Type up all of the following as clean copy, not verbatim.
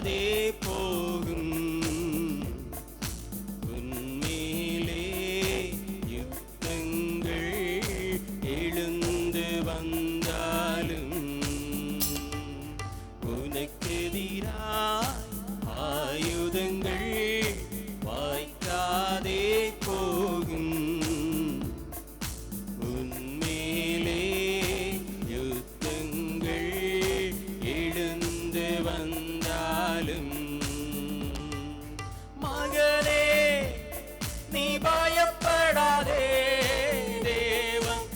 வாய்க்காதே போகும். உன்மேலே யுத்தங்கள் எழுந்து வந்தாலும் உனக்கெதிராய் ஆயுதங்கள் வாய்க்காதே போகும். உன்மேலே யுத்தங்கள் எழுந்து வந்தாலும் மகனே நீ பயப்படாதே, தேவன்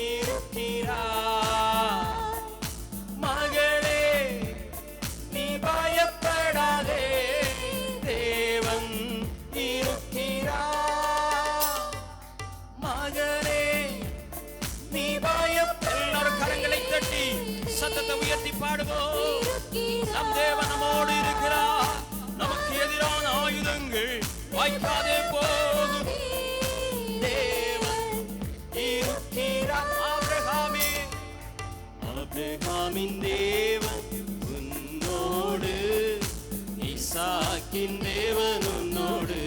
இருக்கிறார். மகளே நீ பயப்படாதே, தேவன் இருக்கிறார். மகனே நீ எல்லாரும் கரங்களை தட்டி சத்தத்தை உயர்த்தி பாடுவோம். நம் தேவன் நம்மோடு இருக்கிறார். நமக்கு எதிரான ஆயுதங்கள் வாய்க்காதே போகும். தேவன் இருக்கிறார். ஆபிரகாமின் தேவன் உன்னோடு, ஈசாக்கின் தேவன் உன்னோடு.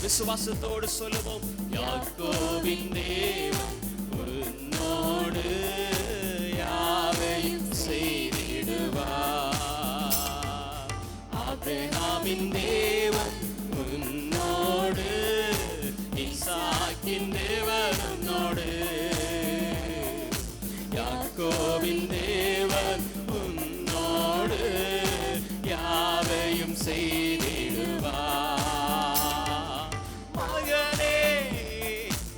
விசுவாசத்தோடு சொல்லுவோம். யாக்கோபின் தேவன் உன்னோடு, யாவையும் செய்திடுவார். ஆபிரகாமின் தேவன் உன்னோடு, ஈசாக்கின் தேவன் உன்னோடு, யாக்கோபின் தேவன் உன்னோடு, யாவையும் செய்திடுவார். மகனே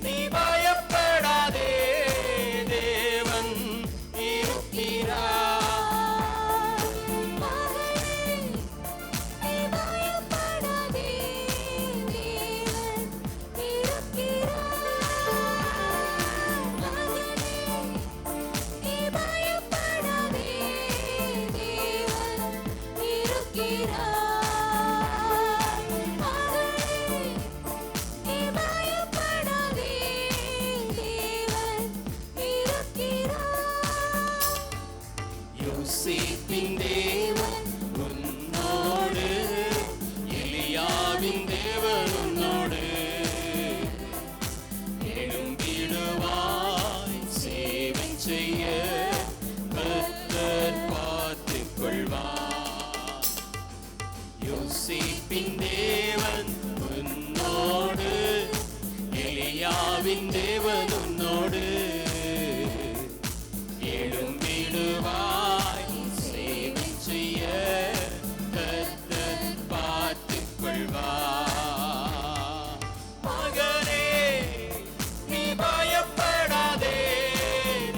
நீ பயப்படாதே, தேவன் இருக்கிறார். யோசேப்பின் தேவன் உன்னோடு, எலியாவின் தேவன் உன்னோடு, எழும்பிடுவாய் சேவை செய்ய கர்த்தர் பார்த்துக் கொள்வார். யோசேப்பின் தேவன் உன்னோடு, எலியாவின் தேவன் உன்னோடு, எழும்பிடுவாய் சேவை செய்ய கர்த்தர் பார்த்துக் கொள்வார். மகனே நீ பயப்படாதே,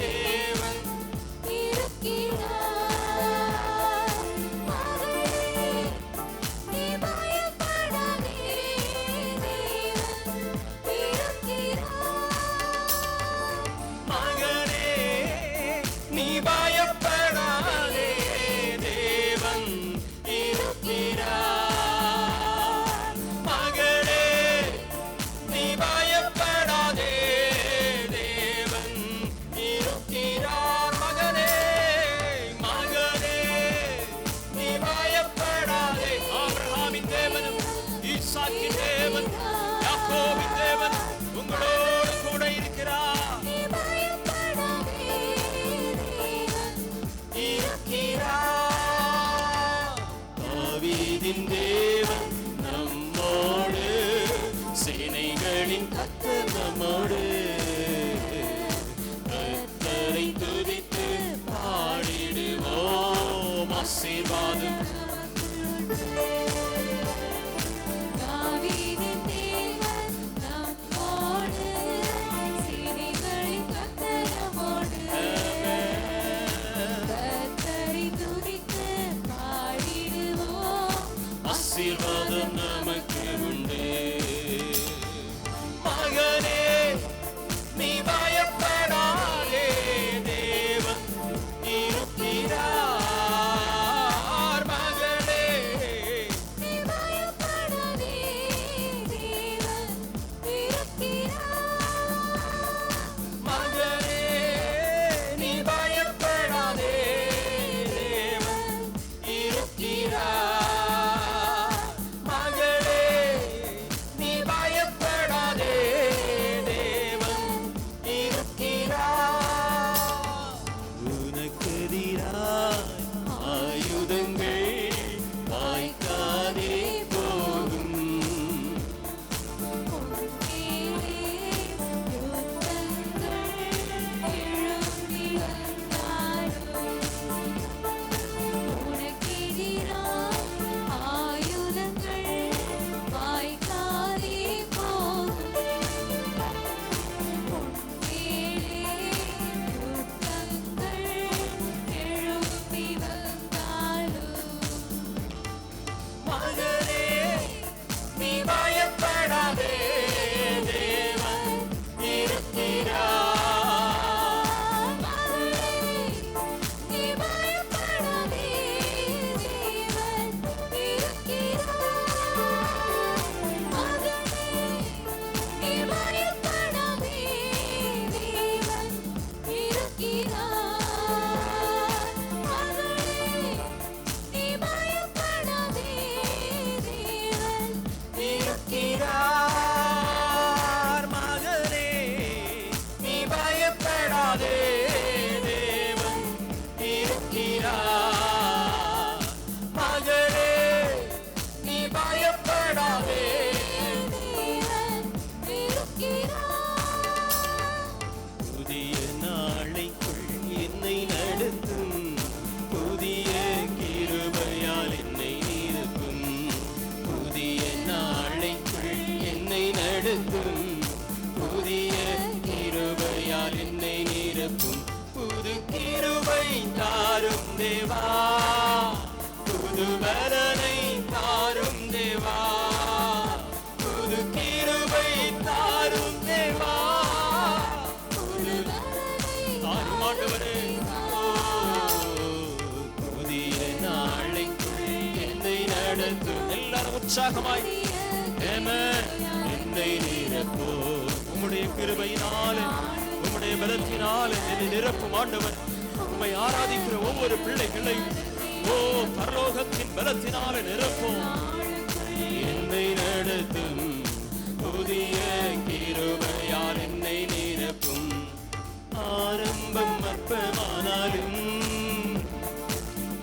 தேவன் இருக்கிறார். மகனே நீ பயப்படாதே, தேவன் இருக்கிறார். மகனே நீ பயப்படாதே, தேவன் இருக்கிறார். மகளே நீ பயப்படாதே, தேவன் இருக்கிறார். மகனே மகனே நீ பயப்படாதே. ஆபிரகாமின் தேவனும், ஈசாக்கின் தேவன், யாக்கோபின் தேவன் உங்களோடு கூட இருக்கிறார். தாவீதின் தேவன் நம்மோடு, சேனைகளின் கர்த்தர் நம்மோடு, கர்த்தரை துதித்து பாடிடுவோம். ஆசீர்வாதம் ஆசீர்வாதம் நமக்கு உண்டு. மகனே நீ பயப்படாதே, தேவன் இருக்கிறார். மகளே நீ பயப்படாதே, தேவன் இருக்கிறார். மகனே நீ பயப்படாதே, தேவன் இருக்கிறார். நடத்தும். புதிய கிருபையால் என்னை நிரப்பும். புது கிருபை தாரும் தேவா, புது பலனை தாரும் தேவா, புது கிருபை தாரும் தேவா, புது தாரும் ஆண்டவரே. புதிய நாளைக்குள் என்னை நடத்தும். எல்லாரும் உற்சாகமாய் என்னை நிரப்போ. உம்முடைய கிருபையினாலே உம்முடைய பலத்தினாலே என்னை நிரப்பும் ஆண்டவர். உம்மை ஆராதிக்கிற ஒவ்வொரு பிள்ளைகளையும் ஓ பரலோகத்தின் பலத்தினாலே நிரப்பும். என்னை நடத்தும். புதிய கிருபையால் என்னை நிரப்பும். ஆரம்பம் அற்பமானாலும்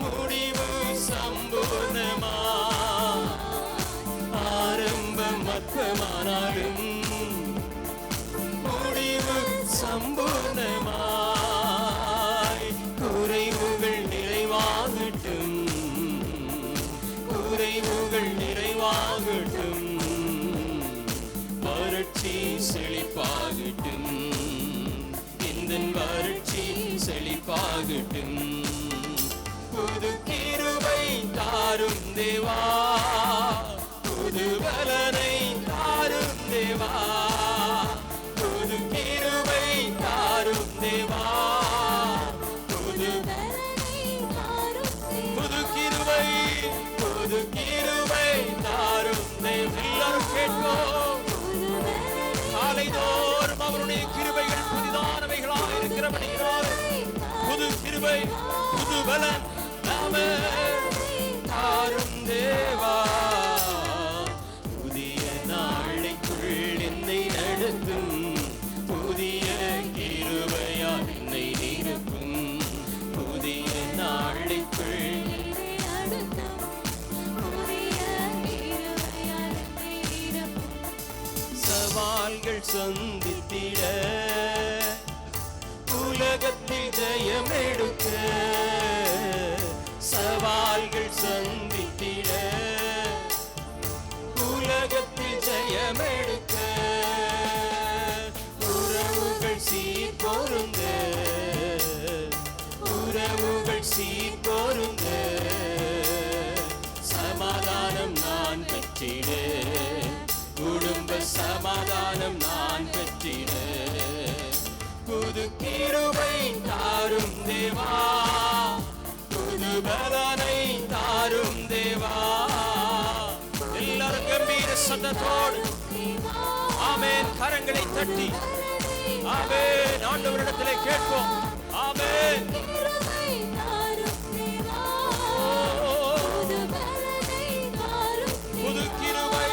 முடிவு சம்பூர்ணமா. ஆரம்பம் அற்பமானாலும் முடிவு சம்பூர்ணமாய். குறைவுகள் நிறைவாகட்டும், குறைவுகள் நிறைவாகட்டும். வறட்சி செழிப்பாகட்டும், இந்த வறட்சி செழிப்பாகட்டும். புது கிருபை தாரும் தேவா, புது பலனை தாரும் தேவா, புது கிருபை தாரும் தேவா, புது புது கிருபை, புது கிருபை தாரும் தேவா. எல்லாரும் கேட்போம். காலைதோறும் அவருடைய கிருபைகள் புதிதானவைகளாக இருக்கிறபடியால் புது கிருபை புது பலன் தாரும் தேவா. புதிய நாளைக்குள் என்னை நடத்தும். புதிய கிருபையால் என்னை நிரப்பும். புதிய நாளைக்குள் சவால்கள் சந்தித்திட உலகத்தில் ஜெயம் எடுக்க. சவால்கள் சந்தித்திட உலகத்தில் ஜெயம் எடுக்க. உறவுகள் சீர்பொருந்த, உறவுகள் சீர்பொருந்த. சமாதானம் நான் பெற்றிட, குடும்ப சமாதானம் நான் பெற்றிட. புது கிருபை தாரும் தேவா, புது பலனை தாரும் தேவா. எல்லாரும் கம்பீர சத்தத்தோடு ஆமென் கரங்களை தட்டி ஆமென் ஆண்டவரிடத்திலே கேட்போம். ஆமென். புது கிருபை,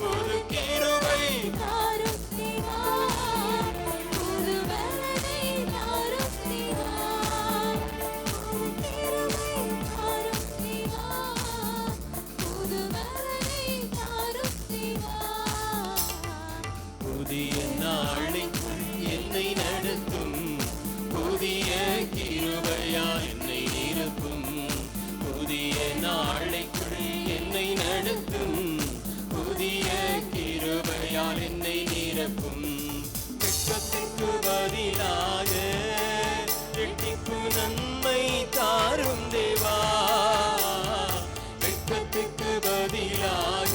புது கிருபை, புதிய நாளைக்குள் என்னை நடத்தும். புதிய கிருபையால் என்னை நிரப்பும். புதிய நாளைக்குள் என்னை நடத்தும். புதிய கிருபையால் என்னை நிரப்பும். வெட்கத்திற்கு பதிலாக இரட்டிப்பு நன்மை தாரும் தேவா. வெட்கத்திற்கு பதிலாக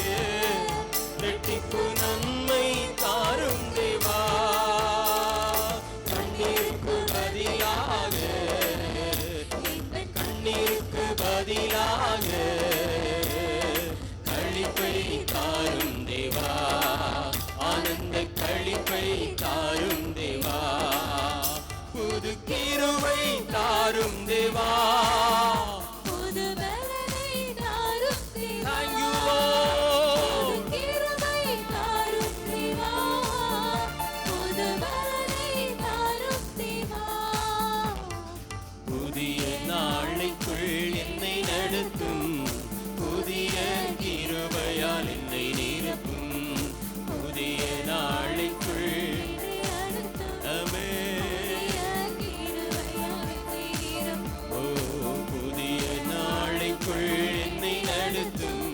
இரட்டிப்பு நன்மை தாரும் தேவா. கண்ணீருக்கு பதிலாக, கண்ணீருக்கு பதிலாக களிப்பை தாரும் தேவா. ஆனந்த களிப்பை தாரும் தேவா. புது கிருபை தாரும் தேவா. Thank you Lord. புதிய நாளைக்குள் என்னை நடத்தும். புதிய கிருபையால் என்னை நிரப்பும். புதிய நாளைக்குள் புதிய நாளைக்குள் என்னை நடத்தும்.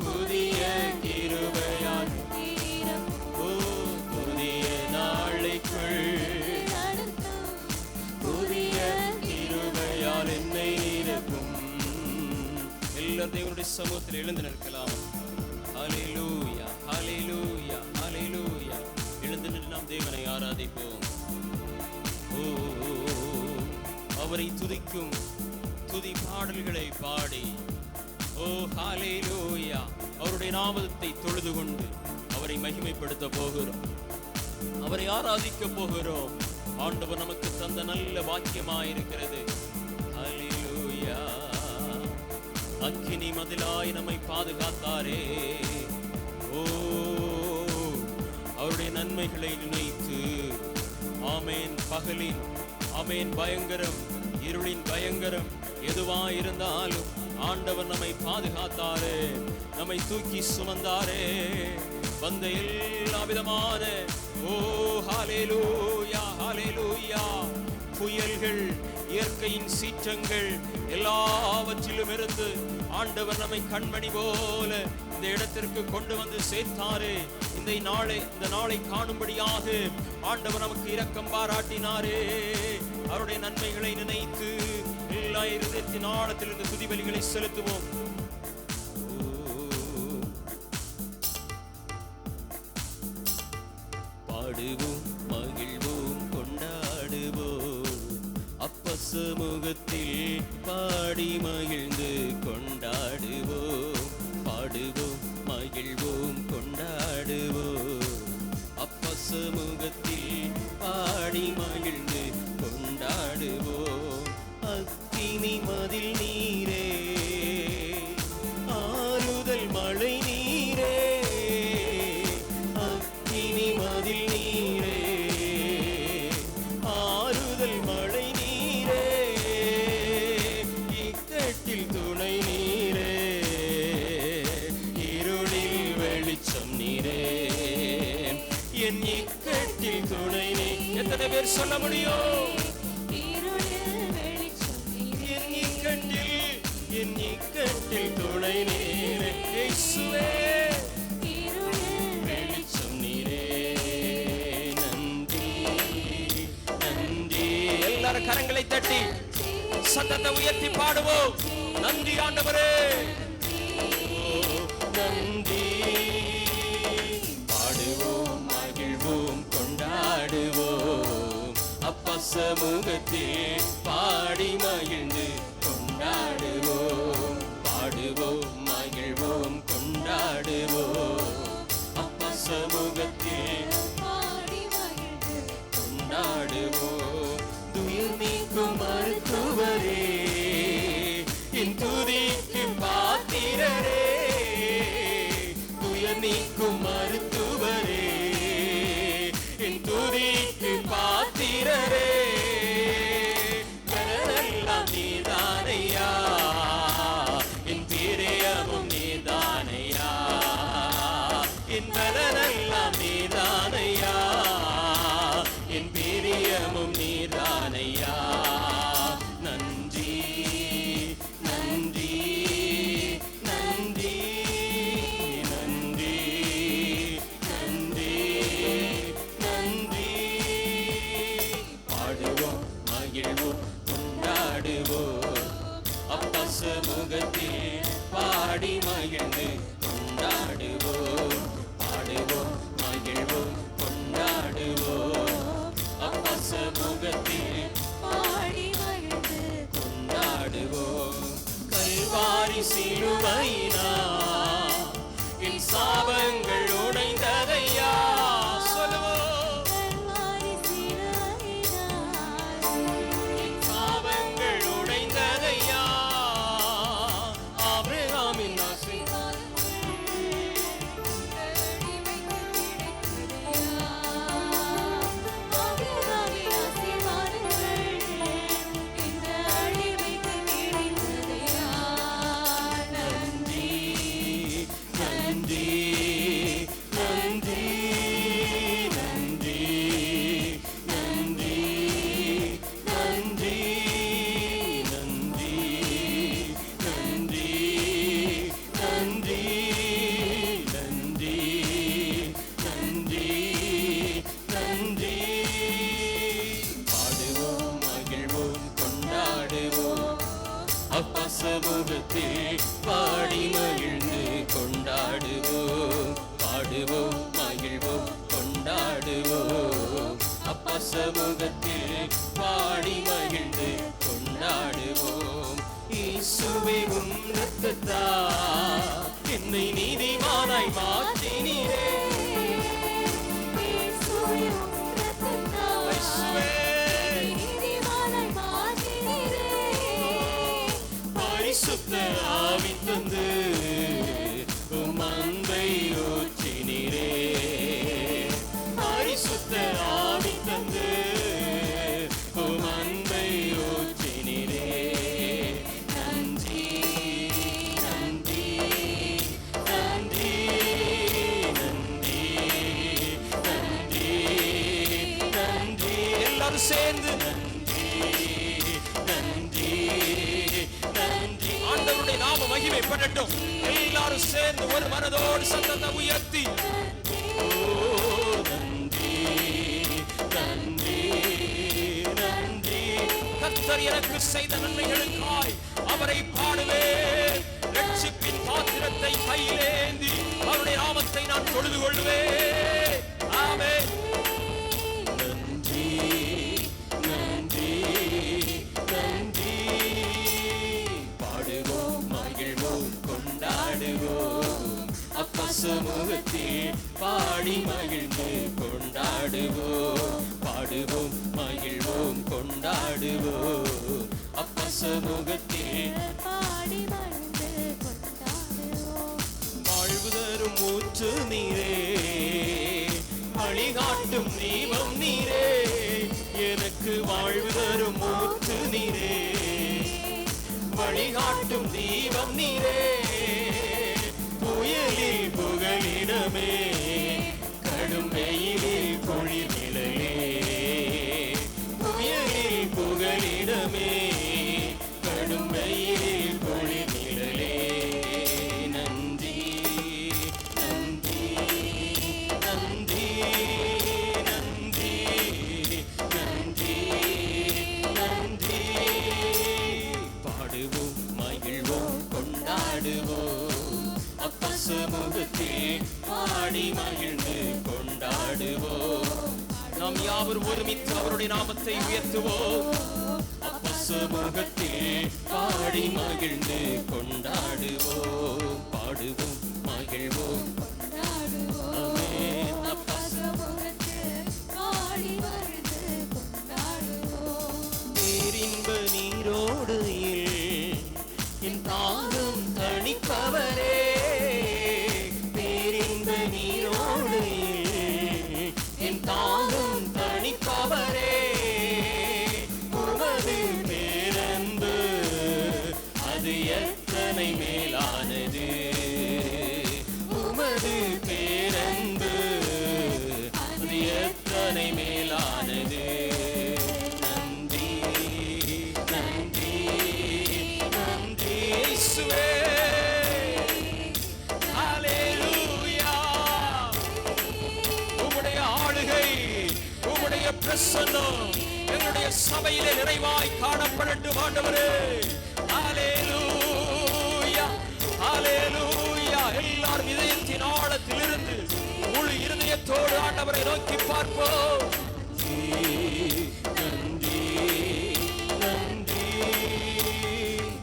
புதிய கிருபையால் சமூகத்தில் எழுந்து நிற்கலாம். ஹல்லேலூயா, ஹல்லேலூயா, ஹல்லேலூயா. எழுந்து நின்று நாம் தேவனை ஆராதிப்போம். ஓ, அவரை துதிக்கும் துதி பாடல்களை பாடி, ஓ ஹல்லேலூயா, அவருடைய நாமத்தை தொழுது கொண்டு அவரை மகிமைப்படுத்த போகிறோம், அவரை ஆராதிக்க போகிறோம். ஆண்டவர் நமக்கு தந்த நல்ல வாக்கியமாயிருக்கிறது. ஹல்லேலூயா. அக்கினி மதிலாய் நம்மை பாதுகாத்தாரே. ஓ, அவருடைய நன்மைகளை நினைத்து, ஆமேன், பகலின் ஆமேன் பயங்கரம், இருளின் பயங்கரம் எதுவாயிருந்தாலும் ஆண்டவர் நம்மை பாதுகாத்தாரே, நம்மை தூக்கி சுமந்தாரே. வந்த எல்லா விதமான, ஓ ஹல்லேலூயா, ஹல்லேலூயா, புயல்கள், இயற்கையின் சீற்றங்கள் எல்லாவற்றிலும் இருந்து ஆண்டவர் நம்மை கண்மணி போல இந்த இடத்திற்கு கொண்டு வந்து சேர்த்தாரே. இந்த நாளை காணும்படியாக ஆண்டவர் நமக்கு இரக்கம் பாராட்டினாரே. அவருடைய நன்மைகளை நினைத்து எல்லா இருதயத்தின் ஆழத்திலிருந்து துதிபலிகளை செலுத்துவோம். பாடுவோம், மகிழ்வோம், கொண்டாடுவோம், அப்ப சமூகத்தில் பாடி மகிழ்ந்து கொண்டாடுவோம். பாடுவோம், மகிழ்வோம், கொண்டாடுவோம், அப்ப சமூகத்தில் பாடி மகிழ்ந்து கொண்டாடுவோம். அக்கினி மதில் நீரே, ஆறுதல் மழை நீரே, அக்கினி மதில் நீரே, ஆறுதல் மழை நீரே, இக்கட்டில் துணை நீரே, இருளில் வெளிச்சம் நீரே, என் இக்கட்டில் துணை நீ. எத்தனை பேர் சொல்ல முடியும்? என் இக்கட்டில் துணை நீரே, இயேசுவே, வெளிச்சம் நீரே. நன்றி, நன்றி. எல்லாரும் கரங்களை தட்டி சத்தத்தை உயர்த்தி பாடுவோம். நன்றி ஆண்டவரே, நன்றி. பாடுவோம், மகிழ்வோம், கொண்டாடுவோம், அப்ப சமூகத்தில் பாடி மகிழ்ந்து கொண்டாடுவோம். பாடுவோம், மகிழ்வோம், கொண்டாடுவோம், அப்ப சமூகத்தில் பாடி மகிழ்ந்து கொண்டாடுவோம். துயில் நீக்கும் மருத்துவரே, என் துதிக்கு பாத்திரரே, துயர் நீக்கும் மருத்துவரே, என் துதிக்கு பாத்திரரே, நீதானையா, என் பிரியமும் நீதானையா, என் பலனெல்லாம் நீதானையா, என் பிரியமும் நீதானையா. நன்றி, நன்றி, நன்றி, நன்றி, நன்றி, நன்றி. பாடுவோம், மகிழ்வோம், கொண்டாடுவோம், அப்ப சமூகத்தில் பாடி மகிழ்ந்து கொண்டாடுவோம். பாடுவோம், மகிழ்வோம், கொண்டாடுவோம், அப்ப சமூகத்தில் பாடி மகிழ்ந்து கொண்டாடுவோம். கல்வாரி சிலுவையினா என் சாபங்கள் உடைந்ததையா. சொல்லுவோம், நன்றி, பாடுவோம் மகிழ்வோம் கொண்டாடுவோம் அப்பா சமூகத்தில் பாடி மகிழ்ந்து கொண்டாடுவோம். இயேசுவே உம் இரத்தத்தால் என்னை நீதிமானாய் மாற்றினீரே. பரிசுத்த ஆவி தந்து உம் அன்பை ஊற்றினீரே. பரிசுத்த ஆவி தந்து உம் அன்பை ஊற்றினீரே. நன்றி நன்றி நன்றி நன்றி நன்றி நன்றி. எல்லாரும் சேர்ந்து நன்றி நன்றி நன்றி. ஆண்டவருடைய நாம மகிமைப்படட்டும். எல்லாரும் சேர்ந்து ஒரு மனதோடு சத்தத்தை உயர்த்தி நன்றி நன்றி நன்றி. கர்த்தர் எனக்கு செய்த நன்மைகளுக்காய் அவரை பாடுவேன். ரட்சிப்பின் பாத்திரத்தை கையிலேந்தி அவருடைய நாமத்தை நான் தொழுது கொள்வேன். ஆமென். நன்றி நன்றி நன்றி. பாடுவோம் மகிழ்வோம் கொண்டாடுவோம் அப்பா சமூகத்தில் பாடி மகிழ்ந்து கொண்டாடுவோம். பாடுவோம் மகிழ்வோம் கொண்டாடுவோம் அப்பா சமூகத்தில் பாடி மகிழ்ந்து கொண்டாடுவோம். வாழ்வு தரும் ஊற்று நீரே, வழிகாட்டும் தீபம் நீரே, எனக்கு வாழ்வு தரும் ஊற்று நீரே, வழிகாட்டும் தீபம் நீரே. புயலில் புகலிடமே, கடும் வெயிலில் குளிர் நிழலே. புயலில் புகலிடமே, கடும் வெயிலில் குளிர் நிழலே. நன்றி நன்றி நன்றி நன்றி நன்றி நன்றி. பாடுவோம் மகிழ்வோம் கொண்டாடுவோம் அப்பா சமூகத்தில் பாடி மகிழ்ந்து கொண்டாடுவோம். நாம் யாவரும் ஒருமித்து அவருடைய நாமத்தை உயர்த்துவோம். அப்பா சமூகத்தில் பாடி மகிழ்ந்து கொண்டாடுவோம். பாடுவோம் மகிழ்வோம் ஆமென். அப்பா சமூகத்தில் பாடி மகிழ்ந்து கொண்டாடுவோம். பேரின்ப நீரோடு என் தாகம் தணிப்பவரே, பேரின்ப நீரோடு என் தாகம் தணிப்பவரே. உமது பேரன்பு அது எத்தனை மேலானது, உமது பேரன்பு அது எத்தனை மேலானது. நன்றி நன்றி நன்றி இயேசுவே. ஹல்லேலூயா. உம்முடைய ஆளுகை, உம்முடைய பிரசன்னம் எங்களுடைய சபையிலே நிறைவாய் காணப்படட்டும் ஆண்டவரே. ஹல்லேலூயா ஹல்லேலூயா. எல்லாரும் இதயத்தின் ஆழத்திலிருந்து முழு இருதயத்தோடு ஆண்டவரை நோக்கி பார்ப்போம். நன்றி நன்றி.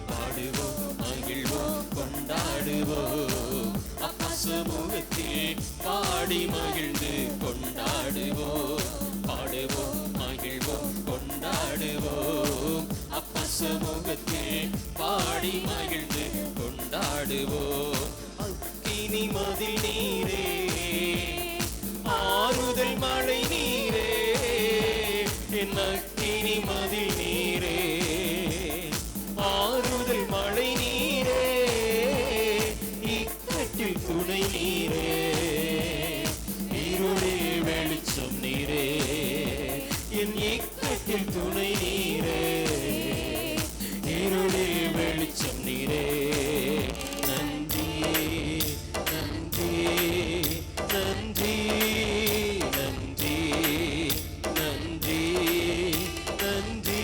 பாடுவோம் மகிழ்வோம் கொண்டாடுவோம் அப்பா சமூகத்தில் பாடி மகிழ்ந்து கொண்டாடுவோம். பாடுவோம் மகிழ்வோம் கொண்டாடுவோம் அப்பா சமூகத்தில் பாடி மகிழ்ந்து கொண்டாடுவோம். அக்கினி மதில் நீரே, ஆறுதல் மழை நீரே, என் அக்கினி மதில் நீரே, ஆறுதல் மழை நீரே, இக்கட்டில் துணை நீரே, இருளே வெளிச்சம் நீரே, என் இக்கட்டில் துணை நீரே, இருளே வெளிச்சம் நீரே. நன்றி நன்றி நன்றி நன்றி நன்றி நன்றி.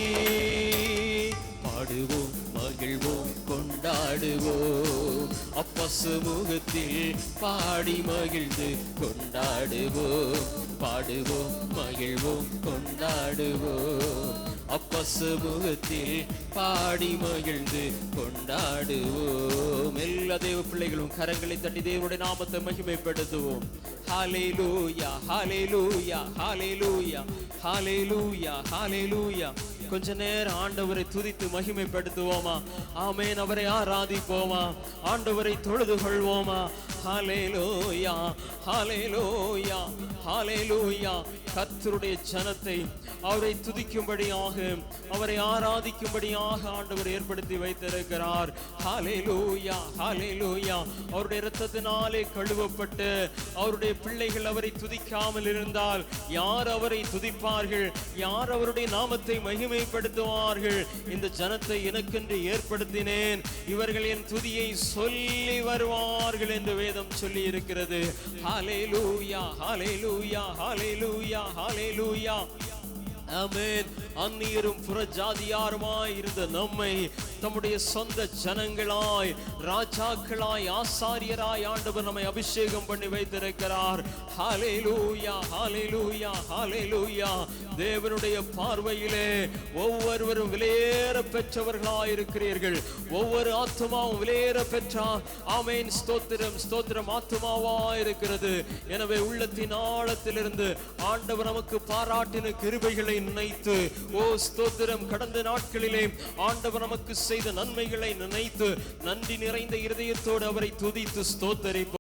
பாடுவோம் மகிழ்வோம் கொண்டாடுவோம் அப்பா சமூகத்தில் பாடி மகிழ்ந்து கொண்டாடுவோம், பாடுவோம் மகிழ்வோம் கொண்டாடுவோம். அப்பா சமூகத்தில் பாடி மகிழ்ந்து கொண்டாடுவோம். எல்லா தேவ பிள்ளைகளும் கரங்களை தட்டி தேவனுடைய நாமத்தை மகிமைப்படுத்துவோம். ஹல்லேலூயா ஹல்லேலூயா ஹல்லேலூயா ஹல்லேலூயா ஹல்லேலூயா. கொஞ்ச நேரம் ஆண்டவரை துதித்து மகிமைப்படுத்துவோமா? ஆமென். அவரை ஆராதிப்போமா? ஆண்டவரை தொழுது கொள்வோமா? ஹல்லேலூயா ஹல்லேலூயா ஹல்லேலூயா. கர்த்தருடைய ஜனத்தை அவரை துதிக்கும்படியாக, அவரை ஆராதிக்கும்படியாக ஆண்டவர் ஏற்படுத்தி வைத்திருக்கிறார். ஹல்லேலூயா ஹல்லேலூயா. அவருடைய இரத்தத்தினாலே கழுவப்பட்டு அவருடைய பிள்ளைகள் அவரை துதிக்காமல் இருந்தால் யார் அவரை துதிப்பார்கள்? யார் அவருடைய நாமத்தை மகிமைப்படுத்துவார்கள்? இந்த ஜனத்தை எனக்கென்று ஏற்படுத்தினேன், இவர்கள் என் துதியை சொல்லி வருவார்கள் என்று வேதம் சொல்லி இருக்கிறது. ஹல்லேலூயா ஹல்லேலூயா ஹல்லேலூயா ஹல்லேலூயா. ஆமென். அந்நியரும் புறஜாதியாருமாய் இருந்த நம்மை தம்முடைய சொந்த ஜனங்களாய், ராஜாக்களாய், ஆசாரியராய் ஆண்டவர் நம்மை அபிஷேகம் பண்ணி வைத்திருக்கிறார். ஹல்லேலூயா ஹல்லேலூயா ஹல்லேலூயா. தேவனுடைய பார்வையிலே ஒவ்வொருவரும் விலையேற பெற்றவர்களாய் இருக்கிறீர்கள். ஒவ்வொரு ஆத்துமாவும் விலையேற பெற்றார். ஆமென். ஸ்தோத்திரம் ஸ்தோத்திரம். ஆத்துமாவாய் இருக்கிறது. எனவே உள்ளத்தின் ஆழத்திலிருந்து ஆண்டவர் நமக்கு பாராட்டின கிருபைகளை நினைத்து, ஓ ஸ்தோத்திரம், கடந்த நாட்களிலே ஆண்டவர் நமக்கு செய்த நன்மைகளை நினைத்து நன்றி நிறைந்த இருதயத்தோடு அவரை துதித்து ஸ்தோத்தரிப்போம்.